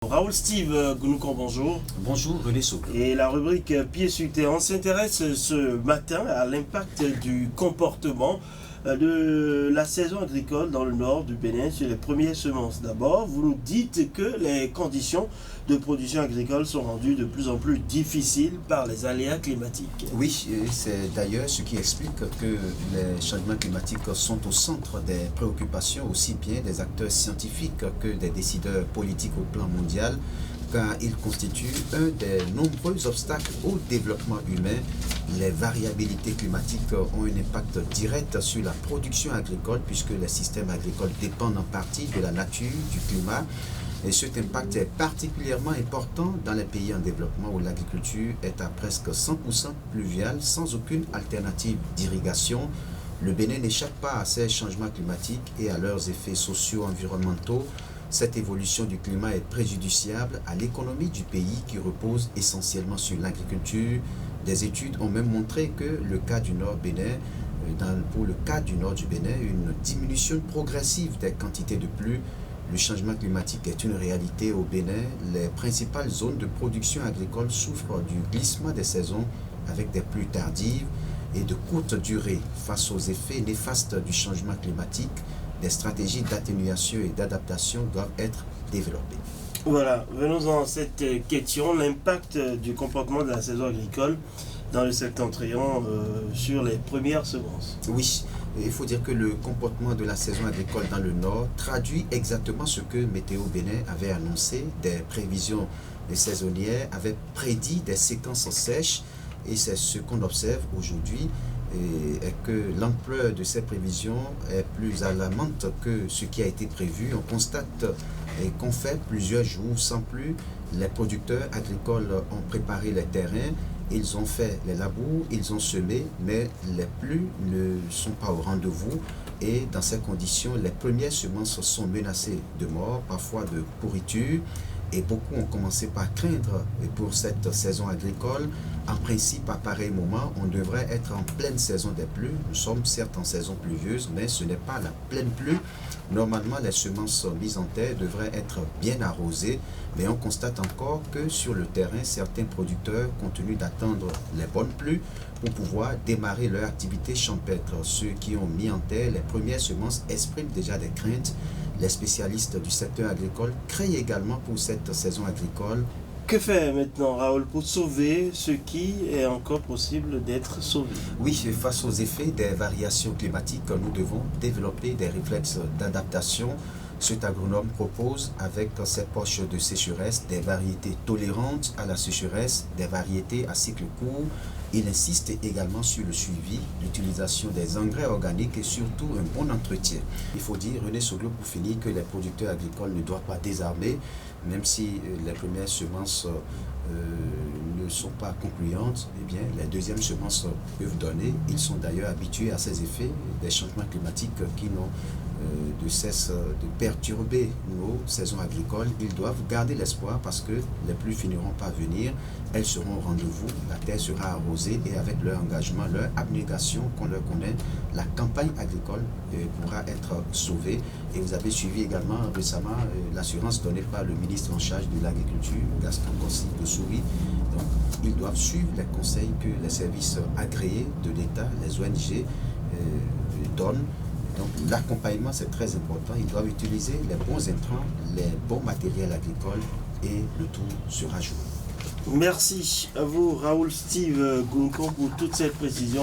Raoul Steve Gounoukan, bonjour. Bonjour René Soglo. Et la rubrique Pieds sur terre, on s'intéresse ce matin à l'impact du comportement de la saison agricole dans le nord du Bénin sur les premières semences. D'abord, vous nous dites que les conditions de production agricole sont rendues de plus en plus difficiles par les aléas climatiques. Oui, c'est d'ailleurs ce qui explique que les changements climatiques sont au centre des préoccupations aussi bien des acteurs scientifiques que des décideurs politiques au plan mondial, car ils constituent un des nombreux obstacles au développement humain. Les variabilités climatiques ont un impact direct sur la production agricole puisque les systèmes agricoles dépendent en partie de la nature, du climat. Et cet impact est particulièrement important dans les pays en développement où l'agriculture est à presque 100% pluviale sans aucune alternative d'irrigation. Le Bénin n'échappe pas à ces changements climatiques et à leurs effets socio-environnementaux. Cette évolution du climat est préjudiciable à l'économie du pays qui repose essentiellement sur l'agriculture. Des études ont même montré que le cas du Nord Bénin, pour le cas du nord du Bénin, une diminution progressive des quantités de pluie. Le changement climatique est une réalité au Bénin. Les principales zones de production agricole souffrent du glissement des saisons avec des pluies tardives et de courte durée. Face aux effets néfastes du changement climatique, des stratégies d'atténuation et d'adaptation doivent être développées. Voilà, venons-en à cette question, l'impact du comportement de la saison agricole dans le septentrion sur les premières semences. Oui, il faut dire que le comportement de la saison agricole dans le Nord traduit exactement ce que Météo Bénin avait annoncé. Des prévisions saisonnières avaient prédit des séquences sèches et c'est ce qu'on observe aujourd'hui. Et que l'ampleur de ces prévisions est plus alarmante que ce qui a été prévu. On constate qu'on fait plusieurs jours sans pluie. Les producteurs agricoles ont préparé les terrains, ils ont fait les labours, ils ont semé, mais les pluies ne sont pas au rendez-vous. Et dans ces conditions, les premières semences sont menacées de mort, parfois de pourriture. Et beaucoup ont commencé par craindre pour cette saison agricole. En principe, à pareil moment, on devrait être en pleine saison des pluies. Nous sommes certes en saison pluvieuse, mais ce n'est pas la pleine pluie. Normalement, les semences mises en terre devraient être bien arrosées, mais on constate encore que sur le terrain, certains producteurs continuent d'attendre les bonnes pluies pour pouvoir démarrer leur activité champêtre. Ceux qui ont mis en terre les premières semences expriment déjà des craintes. Les spécialistes du secteur agricole craignent également pour cette saison agricole. Que faire maintenant, Raoul, pour sauver ce qui est encore possible d'être sauvé? Oui, face aux effets des variations climatiques, nous devons développer des réflexes d'adaptation. Cet agronome propose, avec ses poches de sécheresse, des variétés tolérantes à la sécheresse, des variétés à cycle court. Il insiste également sur le suivi, l'utilisation des engrais organiques et surtout un bon entretien. Il faut dire, René Soglo, pour finir, que les producteurs agricoles ne doivent pas désarmer, même si les premières semences ne sont pas concluantes, eh bien, les deuxièmes semences peuvent donner. Ils sont d'ailleurs habitués à ces effets des changements climatiques qui n'ont de cesse de perturber nos saisons agricoles. Ils doivent garder l'espoir parce que les pluies finiront par venir, elles seront au rendez-vous, la terre sera arrosée et avec leur engagement, leur abnégation qu'on leur connaît, la campagne agricole pourra être sauvée. Et vous avez suivi également récemment l'assurance donnée par le ministre en charge de l'agriculture, Gaston Kossi-Bossouri. Donc, ils doivent suivre les conseils que les services agréés de l'État, les ONG, donnent. Donc l'accompagnement, c'est très important. Ils doivent utiliser les bons intrants, les bons matériels agricoles et le tout sera joué. Merci à vous, Raoul Steve Gounoukan, pour toute cette précision.